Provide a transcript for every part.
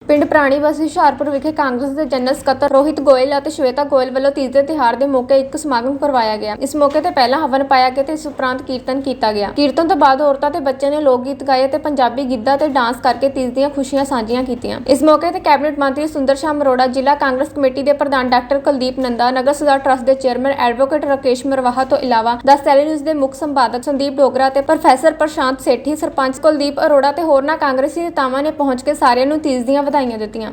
ਪਿੰਡ ਪ੍ਰਾਣੀ ਬਸੀ ਹੁਸ਼ਿਆਰਪੁਰ ਵਿਖੇ ਕਾਂਗਰਸ ਦੇ ਜਨਰਲ ਸਕੱਤਰ ਰੋਹਿਤ ਗੋਇਲ ਅਤੇ ਸ਼ਵੇਤਾ ਗੋਇਲ ਵੱਲੋਂ ਤੀਜੇ ਤਿਉਹਾਰ ਦੇ ਮੌਕੇ ਇੱਕ ਸਮਾਗਮ ਕਰਵਾਇਆ ਗਿਆ। ਇਸ ਮੌਕੇ ਤੇ ਪਹਿਲਾਂ ਹਵਨ ਪਾਇਆ ਗਿਆ ਤੇ ਇਸ ਉਪਰੰਤ ਕੀਰਤਨ ਕੀਤਾ ਗਿਆ। ਕੀਰਤਨ ਤੋਂ ਬਾਅਦ ਔਰਤਾਂ ਤੇ ਬੱਚਿਆਂ ਨੇ ਲੋਕ ਗੀਤ ਗਾਏ ਤੇ ਪੰਜਾਬੀ ਗਿੱਧਾ ਤੇ ਡਾਂਸ ਕਰਕੇ ਤੀਜ ਦੀਆਂ ਖੁਸ਼ੀਆਂ ਸਾਂਝੀਆਂ ਕੀਤੀਆਂ। ਇਸ ਮੌਕੇ ਤੇ ਕੈਬਨਿਟ ਮੰਤਰੀ ਸੁੰਦਰ ਸ਼ਾਮ ਅਰੋੜਾ, ਜ਼ਿਲ੍ਹਾ ਕਾਂਗਰਸ ਕਮੇਟੀ ਦੇ ਪ੍ਰਧਾਨ ਡਾਕਟਰ ਕੁਲਦੀਪ ਨੰਦਾ, ਨਗਰ ਸੁਧਾਰ ਟਰੱਸਟ ਦੇ ਚੇਅਰਮੈਨ ਐਡਵੋਕੇਟ ਰਾਕੇਸ਼ ਮਰਵਾਹਾ ਤੋਂ ਇਲਾਵਾ ਦ ਸੈਲੀ ਨਿਊਜ਼ ਦੇ ਮੁੱਖ ਸੰਪਾਦਕ ਸੰਦੀਪ ਡੋਗਰਾ ਤੇ ਪ੍ਰੋਫੈਸਰ ਪ੍ਰਸ਼ਾਂਤ ਸੇਠੀ, ਸਰਪੰਚ ਕੁਲਦੀਪ ਅਰੋੜਾ ਤੇ ਹੋਰਨਾਂ ਕਾਂਗਰਸੀ ਨੇਤਾਵਾਂ ਨੇ ਪਹੁੰਚ ਕੇ ਸਾਰਿਆਂ ਨੂੰ ਤੀਜ ਦੀਆਂ ਵਧਾਈਆਂ ਦਿੱਤੀਆਂ।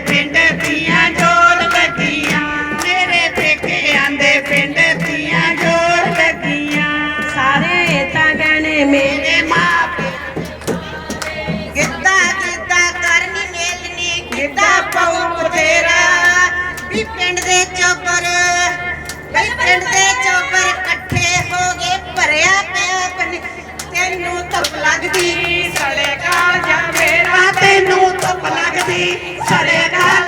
पिंड दियां जोर लगियां मेरे पेके आंदे पिंड दियां जोर लगियां सारे तां गहने मेरे मां गिद्दा गिद्दा करनी मेलनी गिद्दा पऊ तेरा भी पिंड दे चोबर इकट्ठे हो गए भरिया पिया बनी तेनू धुप लगदी सड़े काल जा मेरा तेनू धुप लगदी सड़े काल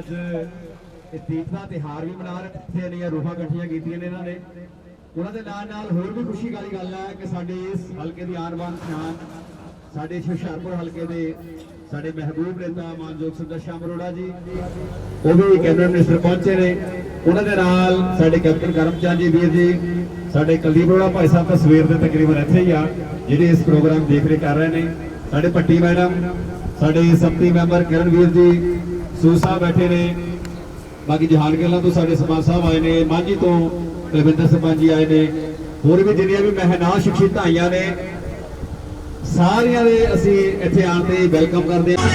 ਅੱਜ ਇਸ ਤੀਜ ਦਾ ਤਿਉਹਾਰ ਵੀ ਮਨਾ ਰਹੇ ਨੇ, ਰੂਹਾਂ ਇਕੱਠੀਆਂ ਕੀਤੀਆਂ ਨੇ ਇਹਨਾਂ ਨੇ। ਉਹਨਾਂ ਦੇ ਨਾਲ ਹੋਰ ਵੀ ਖੁਸ਼ੀ ਵਾਲੀ ਗੱਲ ਹੈ ਕਿ ਸਾਡੇ ਇਸ ਹਲਕੇ ਦੀ ਆਨਬਾਨ ਸ਼ਾਨ, ਸਾਡੇ ਹੁਸ਼ਿਆਰਪੁਰ ਹਲਕੇ ਦੇ ਸਾਡੇ ਮਹਿਬੂਬ ਨੇਤਾ ਮਾਨਯੋਗ ਸਰਦਾਰ ਸ਼ਾਮ ਅਰੋੜਾ ਜੀ, ਉਹ ਵੀ ਕੈਬਨਿਟ ਮਿਨਿਸਟਰ ਪਹੁੰਚੇ ਨੇ। ਉਹਨਾਂ ਦੇ ਨਾਲ ਸਾਡੇ ਕੈਪਟਨ ਕਰਮਚੰਦ ਜੀ ਵੀਰ ਜੀ, ਸਾਡੇ ਕੁਲਦੀਪ ਅਰੋੜਾ ਭਾਈ ਸਾਹਿਬ ਤਾਂ ਸਵੇਰ ਦੇ ਤਕਰੀਬਨ ਇੱਥੇ ਹੀ ਆ, ਜਿਹੜੇ ਇਸ ਪ੍ਰੋਗਰਾਮ ਦੇਖ ਰੇਖ ਕਰ ਰਹੇ ਨੇ। ਸਾਡੇ ਭੱਟੀ ਮੈਡਮ, ਸਾਡੇ ਸੰਮਤੀ ਮੈਂਬਰ ਕਿਰਨਵੀਰ ਜੀ ਸੂ ਸਾਹਿਬ ਬੈਠੇ ਨੇ। ਬਾਕੀ ਜਹਾਨ ਗਿੱਲਾਂ ਤੋਂ ਸਾਡੇ ਸਰਪੰਚ ਸਾਹਿਬ ਆਏ ਨੇ, ਮਾਝੀ ਤੋਂ ਰਵਿੰਦਰ ਸਰਪੰਚ ਜੀ ਆਏ ਨੇ, ਹੋਰ ਵੀ ਜਿੰਨੀਆਂ ਵੀ ਮਹਿਨਾਜ਼ ਸ਼ਖਸੀਅਤਾਂ ਆਈਆਂ ਨੇ, ਸਾਰਿਆਂ ਦੇ ਅਸੀਂ ਇੱਥੇ ਆਉਣ ਤੇ ਵੈਲਕਮ ਕਰਦੇ ਹਾਂ।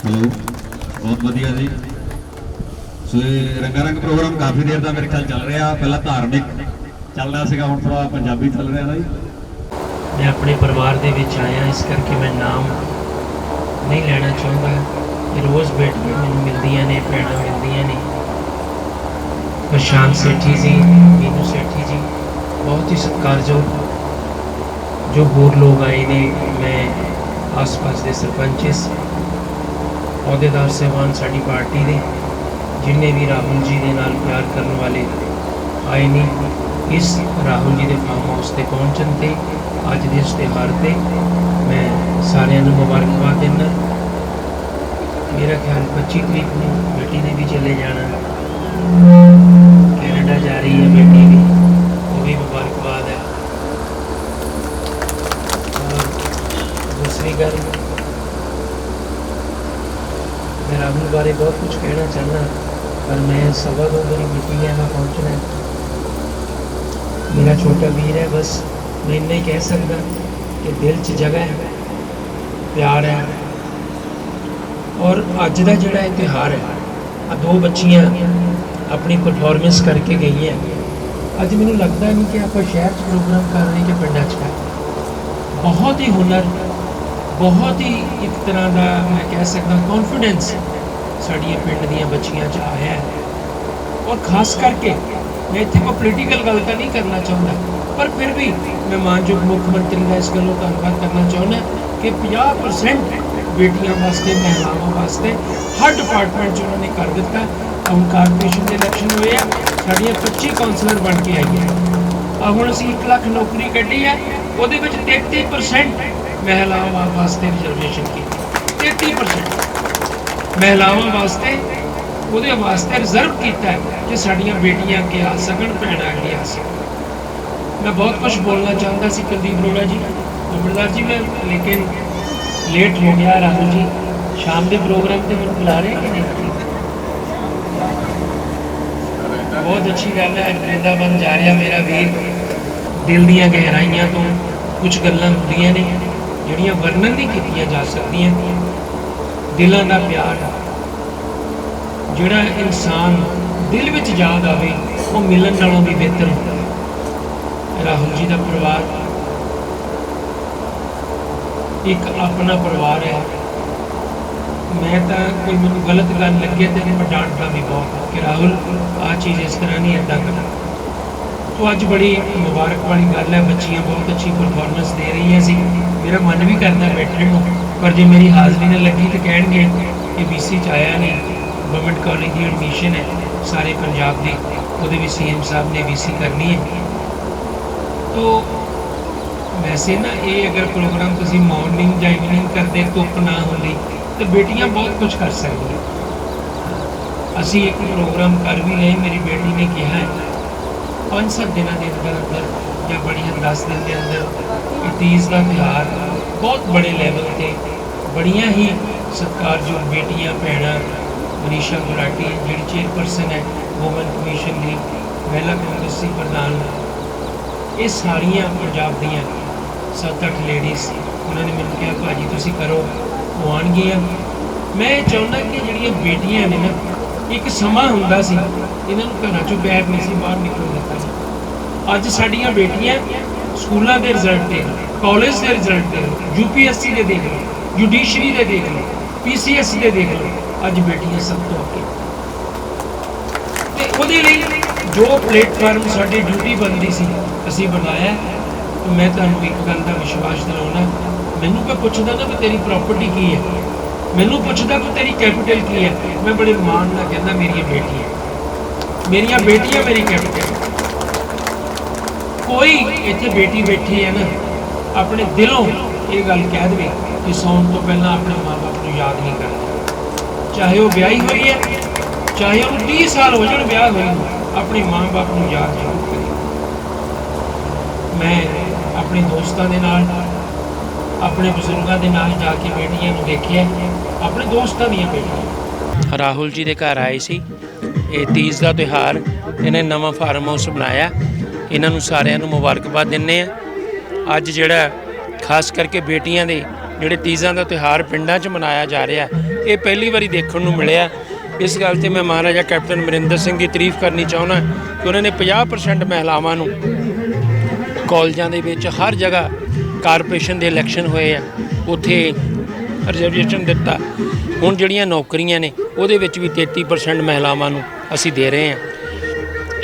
हेलो, बहुत वधिया जी। सो रंगारंग प्रोग्राम काफ़ी देर का मेरे ख्याल चल रहा, पहला धार्मिक चल रहा सीगा, हुण थोड़ा पंजाबी चल रहा ना जी। मैं अपने परिवार दे विच आया, इस करके मैं नाम नहीं लेना चाहता। रोज़ बेटियां मैनूं मिलदियां ने, भैणां मिलदियां ने। प्रशांत सेठी जी, मीनू सेठी जी, बहुत ही सत्कारयोग। जो होर लोग आए ने, मैं आस पास के सरपंच अहुदेदार साहबान साड़ी पार्टी दे जिन्हें भी राहुल जी के नाल प्यार करने वाले आए ने, इस राहुल जी के फार्म हाउस से पहुँचन ते अज के इस त्यौहार से मैं सारिਆਂ ਨੂੰ मुबारकबाद देना। मेरा ख्याल 25 तरीक को बेटी ने भी चले जाना, कैनेडा जा रही है बेटी भी, वो भी मुबारकबाद है। और दूसरी गल, मैं राहुल बारे बहुत कुछ कहना चाहना, पर मैं 2.25 मेरी मीटिंग है, मैं पहुँचना है। मेरा छोटा वीर है, बस मैं इन्ना ही कह सकता कि दिल च जगह है, प्यार है। और अज का जोड़ा त्यौहार है, आ 2 बच्चियां अपनी परफॉर्मेंस करके गई हैं। अज मैनूं लगता नहीं कि आप शहर प्रोग्राम कर रहे कि पिंडां च कर। बहुत ही हुनर, बहुत ही एक तरह का मैं कह सकता कॉन्फिडेंस साड़ियाँ पिंड दियाँ बच्चियां च आया है। और खास करके मैं इतने कोई पोलीटिकल गल तो नहीं करना चाहता, पर फिर भी मैं मानयोग मुख्यमंत्री का इस गलों धन्यवाद करना चाहना कि 50% बेटियां वास्ते, महिलाओं वास्ते हर डिपार्टमेंट उन्होंने कर दिता। ਹੁਣ ਕਾਰਪੋਰੇਸ਼ਨ ਦੇ ਇਲੈਕਸ਼ਨ ਹੋਏ ਆ, ਸਾਡੀਆਂ 25 ਕਾਉਂਸਲਰ ਬਣ ਕੇ ਆਈਆਂ ਆ। ਹੁਣ ਅਸੀਂ 1 ਲੱਖ ਨੌਕਰੀ ਕੱਢੀ ਆ, ਉਹਦੇ ਵਿੱਚ 33% ਮਹਿਲਾਵਾਂ ਵਾਸਤੇ ਰਿਜ਼ਰਵੇਸ਼ਨ ਕੀਤੀ। 33% ਮਹਿਲਾਵਾਂ ਵਾਸਤੇ ਉਹਦੇ ਵਾਸਤੇ ਰਿਜ਼ਰਵ ਕੀਤਾ ਕਿ ਸਾਡੀਆਂ ਬੇਟੀਆਂ ਅੱਗੇ ਆ ਸਕਣ, ਭੈਣਾਂ ਅੱਗੇ ਆ ਸਕਣ। मैं बहुत कुछ बोलना चाहता सी कुलदीप अरोड़ा जी, अमरदास जी, मैं लेकिन लेट हो गया। राहुल जी शाम के प्रोग्राम से मैं बुला रहे हैं कि नहीं? बहुत अच्छी गल है। वृंदावन जा रहा मेरा वीर। दिल दीयां गहराइयां तो कुछ गल्लां हुंदियां ने जिहड़ियां वर्णन नहीं कीतियां जा सकदियां। दिलों का प्यार जिहड़ा इंसान दिल विच याद आवे वो मिलन नालों भी बेहतर होंदा। राहुल जी का परिवार एक अपना परिवार है। मैं तो कोई मैं गलत गल लगे तो मैं डांटता भी बहुत कि राहुल आ चीज़ इस तरह नहीं इदा करना। तो अज बड़ी मुबारक वाली गल है, बच्चियां बहुत अच्छी परफॉर्मेंस दे रही सी। मेरा मन भी करता बैठने को, पर जो मेरी हाज़री न लगी तो कहेंगे कि BC च आया नहीं। गवर्नमेंट कॉलेज की एडमिशन है सारे पंजाब की, वो भी CM साहब ने BC करनी है। तो वैसे ना ये अगर प्रोग्राम तुसी मॉर्निंग या इवनिंग करते, धुप ना होती तो बेटियां बहुत कुछ कर सकती। असी एक प्रोग्राम कर भी रहे, मेरी बेटी ने कहा है 5-7 दिनों के अंदर अंदर या बड़िया 10 दिन के अंदर तीज का त्यौहार बहुत बड़े लैवल पर बड़िया ही सत्कारयोग बेटियां भैणां, मनीषा गुलाटी जी चेयरपर्सन है वूमन कमीशन की, महिला कांग्रेस की प्रधान, ये सारिया पंजाब दियाँ 7-8 लेडीज़ उन्होंने मैंने कहा भाजी तुसी करो, वो आउणगियां। मैं चाहुंदा कि जिहड़ियां बेटियां ने ना, एक समा हुंदा सी इन्हां नूं घरां चों बैर नहीं सी बाहर निकलण दित्ता। अज साडियां बेटियां स्कूलों के रिजल्ट देख लो, कॉलेज के रिजल्ट देख लो, UPSC के देख लो, जुडिशरी के देख लो, PCS के देख लो, अज बेटियां सब तो अगे। तो उहदे लई जो प्लेटफार्म साडी ड्यूटी बनती सी असीं बनाया। तो मैं तुहानूं एक गल का विश्वास दिलाउणा, मैनूं कोई पुछदा ना भी तेरी प्रॉपर्टी की है, मैनूं पुछदा कोई तेरी कैपिटल की है, मैं बड़े माण नाल कहंदा मेरियां बेटियां मेरी कैपिटल। कोई इत्थे बेटी बैठी है ना अपने दिलों ये गल कह दे कि सौण तो पहला अपने माँ बाप को याद नहीं करता, चाहे वो ब्याही हुई है, चाहे वो 30 साल हो जाए ब्याह हुई हो, अपने माँ बाप को याद जरूर करें। मैं अपने दोस्तों के नाल, अपने बजुर्गों के नाल जाके बेटियां को देखिए, अपने दोस्तों दी बेटियां। राहुल जी के घर आए सी, ये तीज का त्यौहार, इन्हें नवा फार्म हाउस बनाया, इन्हों सारिਆਂ ਨੂੰ मुबारकबाद दिंदे आ। अज जिहड़ा खास करके बेटियां दे जिहड़े तीज़ां का त्यौहार पिंडां 'च मनाया जा रहा है, ये पहली बारी देखण नूं मिलिया। इस गल ते मैं महाराजा कैप्टन अमरिंदर सिंह की तारीफ करनी चाहुंदा कि उन्होंने 50% महिलावां नूं कॉलेजां दे विच हर जगह कारपोरेशन के इलैक्शन होए आ उत्थे रिजर्वेशन दिता। हुण जिहड़ियां नौकरियां ने उहदे विच भी 33% महिलावां नूं असीं दे रहे हैं।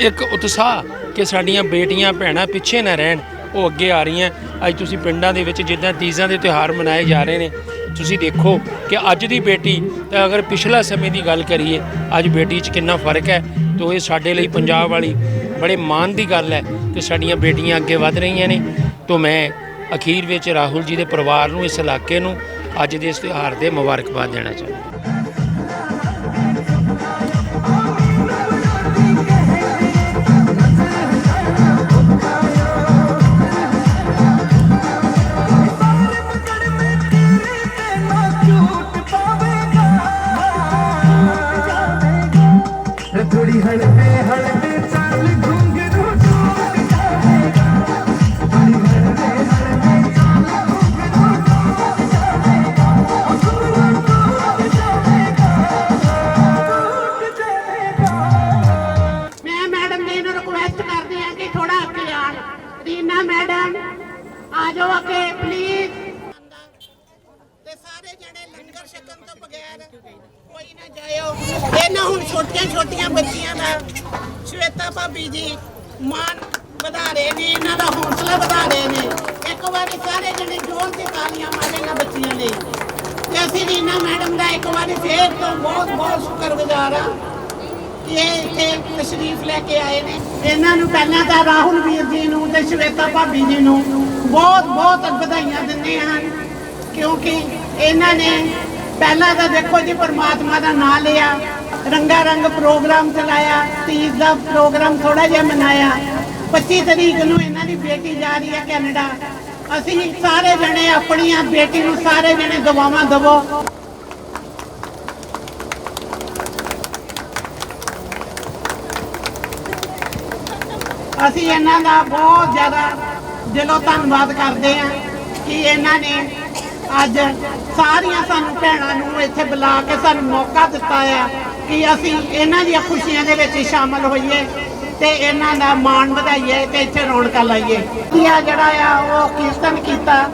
एक उत्साह कि साडियां बेटियां भैणां पिछे ना रहण, वो अगे आ रही हैं। अज तुसीं पिंडां दे विच जिद्दां तीज़ां दे त्यौहार मनाए जा रहे हैं, तुसीं देखो कि अज दी बेटी तो अगर पिछला समय की गल करिए अज बेटी च कितना फर्क है। तो ये साडे लई पंजाब वाली बड़े मान की गल है कि साडियां बेटियां अगे वध रही ने। तो मैं अखीर विच राहुल जी के परिवार नूं, इस इलाके नूं अज दे इस त्यौहार दे मुबारकबाद देना चाहता। छोटियां बच्चियां का श्वेता भाभी जी मान बढ़ा रहे ने, इन्हां दा हौसला बढ़ा रहे ने। एक बार सारे जने जोर से तालियां मारेगा बच्चियां ने। ते असीं रीना मैडम का एक बार फिर तो बहुत बहुत शुक्रगुजार हाँ ਇਹ ਇੱਥੇ ਤਸ਼ਰੀਫ ਲੈ ਕੇ ਆਏ ਨੇ। ਇਹਨਾਂ ਨੂੰ ਪਹਿਲਾਂ ਤਾਂ ਰਾਹੁਲ ਵੀਰ ਜੀ ਨੂੰ ਤੇ ਸ਼ਵੇਤਾ ਭਾਬੀ ਜੀ ਨੂੰ ਬਹੁਤ ਬਹੁਤ ਵਧਾਈਆਂ ਦਿੰਦੇ ਹਨ, ਕਿਉਂਕਿ ਇਹਨਾਂ ਨੇ ਪਹਿਲਾਂ ਤਾਂ ਦੇਖੋ ਜੀ ਪਰਮਾਤਮਾ ਦਾ ਨਾਮ ਲਿਆ, ਰੰਗਾ ਰੰਗ ਪ੍ਰੋਗਰਾਮ ਚਲਾਇਆ, ਤੀਜ ਦਾ ਪ੍ਰੋਗਰਾਮ ਥੋੜਾ ਜਿਹਾ ਮਨਾਇਆ। 25 ਤਰੀਕ ਨੂੰ ਇਹਨਾਂ ਦੀ ਬੇਟੀ ਜਾ ਰਹੀ ਹੈ ਕੈਨੇਡਾ। ਅਸੀਂ ਸਾਰੇ ਜਣੇ ਆਪਣੀਆਂ ਬੇਟੀ ਨੂੰ ਸਾਰੇ ਜਣੇ ਦੁਆਵਾਂ ਦੇਵੋ। ਅਸੀਂ ਇਹਨਾਂ ਦਾ ਬਹੁਤ ਜ਼ਿਆਦਾ ਦਿਲੋਂ ਧੰਨਵਾਦ ਕਰਦੇ ਹਾਂ ਕਿ ਇਹਨਾਂ ਨੇ ਅੱਜ ਸਾਰੀਆਂ ਸਾਨੂੰ ਭੈਣਾਂ ਨੂੰ ਇੱਥੇ ਬੁਲਾ ਕੇ ਸਾਨੂੰ ਮੌਕਾ ਦਿੱਤਾ ਹੈ ਕਿ ਅਸੀਂ ਇਹਨਾਂ ਦੀਆਂ ਖੁਸ਼ੀਆਂ ਦੇ ਵਿੱਚ ਸ਼ਾਮਲ ਹੋਈਏ ਤੇ ਇਹਨਾਂ ਦਾ ਮਾਣ ਵਧਾਈਏ ਤੇ ਇੱਥੇ ਰੌਣਕਾਂ ਲਾਈਏ। ਜਿਹੜਾ ਆ ਉਹ ਕੀਰਤਨ ਕੀਤਾ।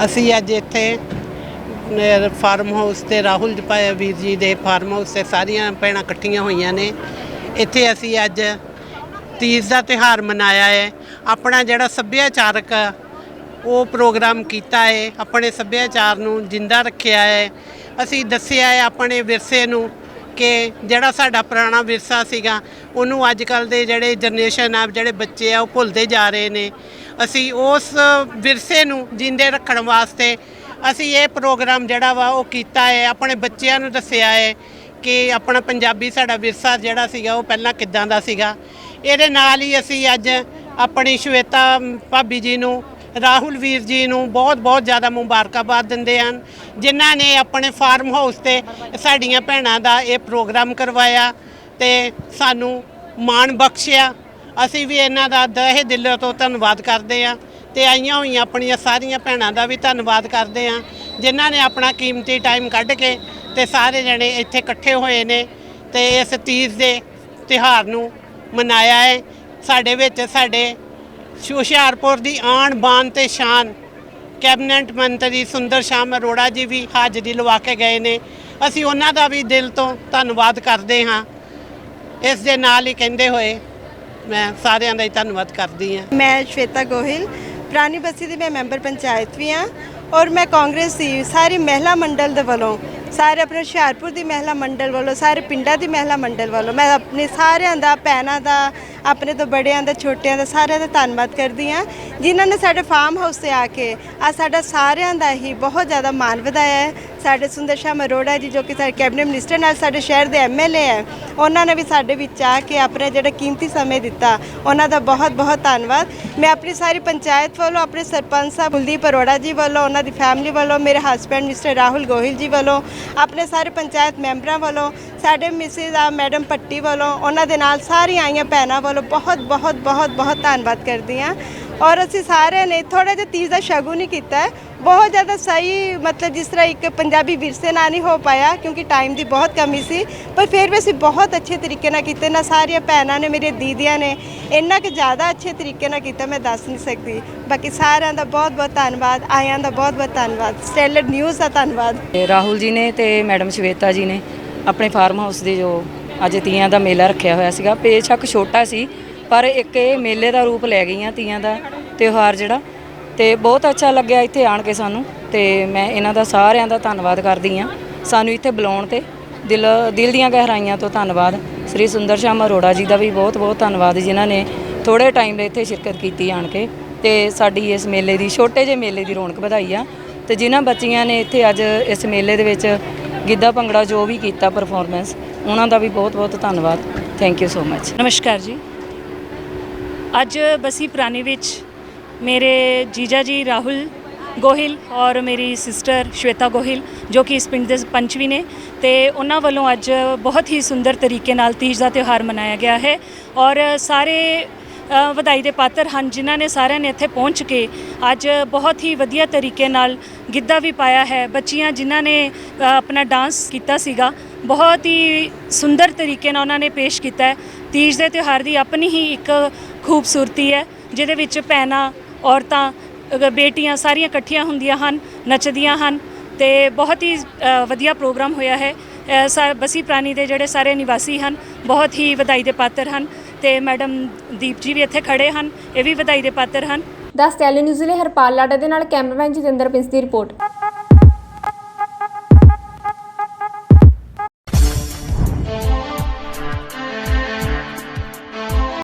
ਅਸੀਂ ਅੱਜ ਇੱਥੇ ਫਾਰਮ ਹਾਊਸ ਤੇ ਰਾਹੁਲ ਵੀਰ ਜੀ ਦੇ ਫਾਰਮ ਹਾਊਸ ਤੇ ਸਾਰੀਆਂ ਭੈਣਾਂ ਇਕੱਠੀਆਂ ਹੋਈਆਂ ਨੇ। ਇੱਥੇ ਅਸੀਂ ਅੱਜ ਤੀਜ ਦਾ ਤਿਉਹਾਰ ਮਨਾਇਆ ਹੈ। ਆਪਣਾ ਜਿਹੜਾ ਸੱਭਿਆਚਾਰਕ ਉਹ ਪ੍ਰੋਗਰਾਮ ਕੀਤਾ ਹੈ, ਆਪਣੇ ਸੱਭਿਆਚਾਰ ਨੂੰ ਜਿੰਦਾ ਰੱਖਿਆ ਹੈ। ਅਸੀਂ ਦੱਸਿਆ ਹੈ ਆਪਣੇ ਵਿਰਸੇ ਨੂੰ ਕਿ ਜਿਹੜਾ ਸਾਡਾ ਪੁਰਾਣਾ ਵਿਰਸਾ ਸੀਗਾ ਉਹਨੂੰ ਅੱਜ ਕੱਲ੍ਹ ਦੇ ਜਿਹੜੇ ਜਨਰੇਸ਼ਨ ਆ, ਜਿਹੜੇ ਬੱਚੇ ਆ, ਉਹ ਭੁੱਲਦੇ ਜਾ ਰਹੇ ਨੇ। ਅਸੀਂ ਉਸ ਵਿਰਸੇ ਨੂੰ ਜਿੰਦੇ ਰੱਖਣ ਵਾਸਤੇ ਅਸੀਂ ਇਹ ਪ੍ਰੋਗਰਾਮ ਜਿਹੜਾ ਵਾ ਉਹ ਕੀਤਾ ਹੈ। ਆਪਣੇ ਬੱਚਿਆਂ ਨੂੰ ਦੱਸਿਆ ਹੈ ਕਿ ਆਪਣਾ ਪੰਜਾਬੀ ਸਾਡਾ ਵਿਰਸਾ ਜਿਹੜਾ ਸੀਗਾ ਉਹ ਪਹਿਲਾਂ ਕਿੱਦਾਂ ਦਾ ਸੀਗਾ। ਇਹਦੇ ਨਾਲ ਹੀ ਅਸੀਂ ਅੱਜ ਆਪਣੀ ਸ਼ਵੇਤਾ ਭਾਬੀ ਜੀ ਨੂੰ, ਰਾਹੁਲ ਵੀਰ ਜੀ ਨੂੰ ਬਹੁਤ ਬਹੁਤ ਜ਼ਿਆਦਾ ਮੁਬਾਰਕਾਬਾਦ ਦਿੰਦੇ ਹਨ, ਜਿਨ੍ਹਾਂ ਨੇ ਆਪਣੇ ਫਾਰਮ ਹਾਊਸ ਤੇ ਸਾਡੀਆਂ ਭੈਣਾਂ ਦਾ ਇਹ ਪ੍ਰੋਗਰਾਮ ਕਰਵਾਇਆ ਤੇ ਸਾਨੂੰ ਮਾਣ ਬਖਸ਼ਿਆ। ਅਸੀਂ ਵੀ ਇਹਨਾਂ ਦਾ ਤਹਿ ਦਿਲੋਂ ਤੋਂ ਧੰਨਵਾਦ ਕਰਦੇ ਹਾਂ ਤੇ ਆਈਆਂ ਹੋਈਆਂ ਆਪਣੀਆਂ ਸਾਰੀਆਂ ਭੈਣਾਂ ਦਾ ਵੀ ਧੰਨਵਾਦ ਕਰਦੇ ਹਾਂ, ਜਿਨ੍ਹਾਂ ਨੇ ਆਪਣਾ ਕੀਮਤੀ ਟਾਈਮ ਕੱਢ ਕੇ ਤੇ ਸਾਰੇ ਜਣੇ ਇੱਥੇ ਇਕੱਠੇ ਹੋਏ ਨੇ ਤੇ ਇਸ ਤੀਜ ਦੇ ਤਿਉਹਾਰ ਨੂੰ ਮਨਾਇਆ ਹੈ। ਸਾਡੇ ਵਿੱਚ ਸਾਡੇ ਹੁਸ਼ਿਆਰਪੁਰ ਦੀ ਆਣ ਬਾਣ ਤੇ ਸ਼ਾਨ ਕੈਬਨਿਟ ਮੰਤਰੀ ਸੁੰਦਰ ਸ਼ਾਮ ਅਰੋੜਾ ਜੀ ਵੀ ਹਾਜ਼ਰੀ ਲਵਾ ਕੇ ਗਏ ਨੇ। ਅਸੀਂ ਉਹਨਾਂ ਦਾ ਵੀ ਦਿਲ ਤੋਂ ਧੰਨਵਾਦ ਕਰਦੇ ਹਾਂ। ਇਸ ਦੇ ਨਾਲ ਹੀ ਕਹਿੰਦੇ ਹੋਏ ਮੈਂ ਸਾਰਿਆਂ ਦਾ ਹੀ ਧੰਨਵਾਦ ਕਰਦੀ ਹਾਂ। ਮੈਂ ਸ਼ਵੇਤਾ ਗੋਹਿਲ, ਪੁਰਾਣੀ ਬਸਤੀ ਦੀ ਮੈਂ ਮੈਂਬਰ ਪੰਚਾਇਤ ਵੀ ਹਾਂ ਔਰ ਮੈਂ ਕਾਂਗਰਸ ਦੀ ਸਾਰੀ ਮਹਿਲਾ ਮੰਡਲ ਦੇ ਵੱਲੋਂ, ਸਾਰੇ ਆਪਣੇ ਹੁਸ਼ਿਆਰਪੁਰ ਦੀ ਮਹਿਲਾ ਮੰਡਲ ਵੱਲੋਂ, ਸਾਰੇ ਪਿੰਡਾਂ ਦੀ ਮਹਿਲਾ ਮੰਡਲ ਵੱਲੋਂ ਮੈਂ ਆਪਣੇ ਸਾਰਿਆਂ ਦਾ, ਭੈਣਾਂ ਦਾ, ਆਪਣੇ ਤੋਂ ਬੜਿਆਂ ਦਾ, ਛੋਟਿਆਂ ਦਾ, ਸਾਰਿਆਂ ਦਾ ਧੰਨਵਾਦ ਕਰਦੀ ਹਾਂ, ਜਿਨ੍ਹਾਂ ਨੇ ਸਾਡੇ ਫਾਰਮ ਹਾਊਸ 'ਤੇ ਆ ਕੇ ਆ ਸਾਡਾ ਸਾਰਿਆਂ ਦਾ ਹੀ ਬਹੁਤ ਜ਼ਿਆਦਾ ਮਾਣ ਵਧਾਇਆ ਹੈ। ਸਾਡੇ ਸੁੰਦਰ ਸ਼ਾਮ ਅਰੋੜਾ ਜੀ ਜੋ ਕਿ ਸਾਡੇ ਕੈਬਨਿਟ ਮਿਨਿਸਟਰ ਨਾਲ ਸਾਡੇ ਸ਼ਹਿਰ ਦੇ MLA ਹੈ, ਉਹਨਾਂ ਨੇ ਵੀ ਸਾਡੇ ਵਿੱਚ ਆ ਕੇ ਆਪਣੇ ਜਿਹੜਾ ਕੀਮਤੀ ਸਮੇਂ ਦਿੱਤਾ, ਉਹਨਾਂ ਦਾ ਬਹੁਤ ਬਹੁਤ ਧੰਨਵਾਦ। ਮੈਂ ਆਪਣੀ ਸਾਰੀ ਪੰਚਾਇਤ ਵੱਲੋਂ, ਆਪਣੇ ਸਰਪੰਚ ਸਾਹਿਬ ਕੁਲਦੀਪ ਅਰੋੜਾ ਜੀ ਵੱਲੋਂ, ਉਹਨਾਂ ਦੀ ਫੈਮਿਲੀ ਵੱਲੋਂ, ਮੇਰੇ ਹਸਬੈਂਡ ਮਿਸਟਰ ਰਾਹੁਲ ਗੋਹਿਲ ਜੀ ਵੱਲੋਂ, ਆਪਣੇ ਸਾਰੇ ਪੰਚਾਇਤ ਮੈਂਬਰਾਂ ਵੱਲੋਂ, ਸਾਡੇ ਮਿਸਿਸ ਆ ਮੈਡਮ ਪੱਟੀ ਵੱਲੋਂ, ਉਹਨਾਂ ਦੇ ਨਾਲ ਸਾਰੀਆਂ ਆਈਆਂ ਭੈਣਾਂ ਵੱਲੋਂ ਬਹੁਤ ਬਹੁਤ ਬਹੁਤ ਬਹੁਤ ਧੰਨਵਾਦ ਕਰਦੀ ਹਾਂ। ਔਰ ਅਸੀਂ ਸਾਰਿਆਂ ਨੇ ਥੋੜ੍ਹਾ ਜਿਹਾ ਤੀਜ ਦਾ ਸ਼ਗੁਨ ਹੀ ਕੀਤਾ ਹੈ, ਬਹੁਤ ਜ਼ਿਆਦਾ ਸਹੀ, ਮਤਲਬ ਜਿਸ ਤਰ੍ਹਾਂ ਇੱਕ ਪੰਜਾਬੀ ਵਿਰਸੇ ਨਾਲ ਨਹੀਂ ਹੋ ਪਾਇਆ ਕਿਉਂਕਿ ਟਾਈਮ ਦੀ ਬਹੁਤ ਕਮੀ ਸੀ, ਪਰ ਫਿਰ ਵੀ ਅਸੀਂ ਬਹੁਤ ਅੱਛੇ ਤਰੀਕੇ ਨਾਲ ਕੀਤੇ ਨਾ। ਸਾਰੀਆਂ ਭੈਣਾਂ ਨੇ, ਮੇਰੀਆਂ ਦੀਦੀਆਂ ਨੇ ਇੰਨਾ ਕਿ ਜ਼ਿਆਦਾ ਅੱਛੇ ਤਰੀਕੇ ਨਾਲ ਕੀਤਾ ਮੈਂ ਦੱਸ ਨਹੀਂ ਸਕਦੀ। ਬਾਕੀ ਸਾਰਿਆਂ ਦਾ ਬਹੁਤ ਬਹੁਤ ਧੰਨਵਾਦ, ਆਇਆਂ ਦਾ ਬਹੁਤ ਬਹੁਤ ਧੰਨਵਾਦ, ਸਟੈਲਰ ਨਿਊਜ਼ ਦਾ ਧੰਨਵਾਦ। ਰਾਹੁਲ ਜੀ ਨੇ ਤੇ ਮੈਡਮ ਸ਼ਵੇਤਾ ਜੀ ਨੇ ਆਪਣੇ ਫਾਰਮ ਹਾਊਸ ਦੇ ਜੋ ਅੱਜ ਤੀਆਂ ਦਾ ਮੇਲਾ ਰੱਖਿਆ ਹੋਇਆ ਸੀਗਾ, ਬੇਸ਼ੱਕ ਛੋਟਾ ਸੀ ਪਰ ਇੱਕ ਇਹ ਮੇਲੇ ਦਾ ਰੂਪ ਲੈ ਗਈਆਂ ਤੀਆਂ ਦਾ ਤਿਉਹਾਰ ਜਿਹੜਾ, ਤੇ ਬਹੁਤ ਅੱਛਾ ਲੱਗਿਆ ਇੱਥੇ ਆਣ ਕੇ ਸਾਨੂੰ। ਤੇ ਮੈਂ ਇਹਨਾਂ ਦਾ ਸਾਰਿਆਂ ਦਾ ਧੰਨਵਾਦ ਕਰਦੀ ਹਾਂ, ਸਾਨੂੰ ਇੱਥੇ ਬੁਲਾਉਣ ਤੇ ਦਿਲ ਦੀਆਂ ਗਹਿਰਾਈਆਂ ਤੋਂ ਧੰਨਵਾਦ। ਸ੍ਰੀ ਸੁੰਦਰ ਸ਼ਾਮ ਅਰੋੜਾ ਜੀ ਦਾ ਵੀ ਬਹੁਤ ਬਹੁਤ ਧੰਨਵਾਦ, ਜਿਨ੍ਹਾਂ ਨੇ ਥੋੜ੍ਹੇ ਟਾਈਮ ਦੇ ਇੱਥੇ ਸ਼ਿਰਕਤ ਕੀਤੀ ਆਣ ਕੇ ਤੇ ਸਾਡੀ ਇਸ ਮੇਲੇ ਦੀ, ਛੋਟੇ ਜਿਹੇ ਮੇਲੇ ਦੀ ਰੌਣਕ ਵਧਾਈ ਆ। ਤੇ ਜਿਨ੍ਹਾਂ ਬੱਚੀਆਂ ਨੇ ਇੱਥੇ ਅੱਜ ਇਸ ਮੇਲੇ ਦੇ ਵਿੱਚ ਗਿੱਧਾ ਭੰਗੜਾ ਜੋ ਵੀ ਕੀਤਾ ਪਰਫਾਰਮੈਂਸ, ਉਹਨਾਂ ਦਾ ਵੀ ਬਹੁਤ ਬਹੁਤ ਧੰਨਵਾਦ। Thank you so much. ਨਮਸਕਾਰ ਜੀ। ਅੱਜ ਬਸੀ ਪੁਰਾਣੀ ਵਿੱਚ ਮੇਰੇ ਜੀਜਾ ਜੀ ਰਾਹੁਲ ਗੋਹਿਲ ਔਰ ਮੇਰੀ ਸਿਸਟਰ ਸ਼ਵੇਤਾ ਗੋਹਿਲ ਜੋ ਕਿ ਇਸ ਪਿੰਡ ਦੇ ਪੰਚ ਵੀ ਨੇ, ਤੇ ਉਹਨਾਂ ਵੱਲੋਂ ਅੱਜ ਬਹੁਤ ਹੀ ਸੁੰਦਰ ਤਰੀਕੇ ਨਾਲ ਤੀਜ ਦਾ ਤਿਉਹਾਰ ਮਨਾਇਆ ਗਿਆ ਹੈ ਔਰ ਸਾਰੇ ਵਧਾਈ ਦੇ ਪਾਤਰ ਹਨ, ਜਿਨ੍ਹਾਂ ਨੇ ਸਾਰਿਆਂ ਨੇ ਇੱਥੇ ਪਹੁੰਚ ਕੇ ਅੱਜ ਬਹੁਤ ਹੀ ਵਧੀਆ ਤਰੀਕੇ ਨਾਲ ਗਿੱਧਾ ਵੀ ਪਾਇਆ ਹੈ। ਬੱਚੀਆਂ ਜਿਨ੍ਹਾਂ ਨੇ ਆਪਣਾ ਡਾਂਸ ਕੀਤਾ ਸੀਗਾ, ਬਹੁਤ ਹੀ ਸੁੰਦਰ ਤਰੀਕੇ ਨਾਲ ਉਹਨਾਂ ਨੇ ਪੇਸ਼ ਕੀਤਾ ਹੈ। ਤੀਜ ਦੇ ਤਿਉਹਾਰ ਦੀ ਆਪਣੀ ਹੀ ਇੱਕ ਖੂਬਸੂਰਤੀ ਹੈ, ਜਿਹਦੇ ਵਿੱਚ ਭੈਣਾਂ, ਔਰਤਾਂ, ਬੇਟੀਆਂ ਸਾਰੀਆਂ ਇਕੱਠੀਆਂ ਹੁੰਦੀਆਂ ਹਨ, ਨੱਚਦੀਆਂ ਹਨ ਤੇ ਬਹੁਤ ਹੀ ਵਧੀਆ ਪ੍ਰੋਗਰਾਮ ਹੋਇਆ ਹੈ। ਬਸੀ ਪੁਰਾਣੀ ਦੇ ਜਿਹੜੇ ਸਾਰੇ ਨਿਵਾਸੀ ਹਨ ਬਹੁਤ ਹੀ ਵਧਾਈ ਦੇ ਪਾਤਰ ਹਨ ਤੇ ਮੈਡਮ ਦੀਪ ਜੀ ਵੀ ਇੱਥੇ ਖੜੇ ਹਨ, ਇਹ ਵੀ ਵਧਾਈ ਦੇ ਪਾਤਰ ਹਨ। ਦੱਸ ਟੈਲੀ ਨਿਊਜ਼ ਲਈ ਹਰਪਾਲ ਲਾਡਾ ਦੇ ਨਾਲ ਕੈਮਰਾਮੈਨ ਜਤਿੰਦਰ ਪਿੰਸ ਦੀ ਰਿਪੋਰਟ।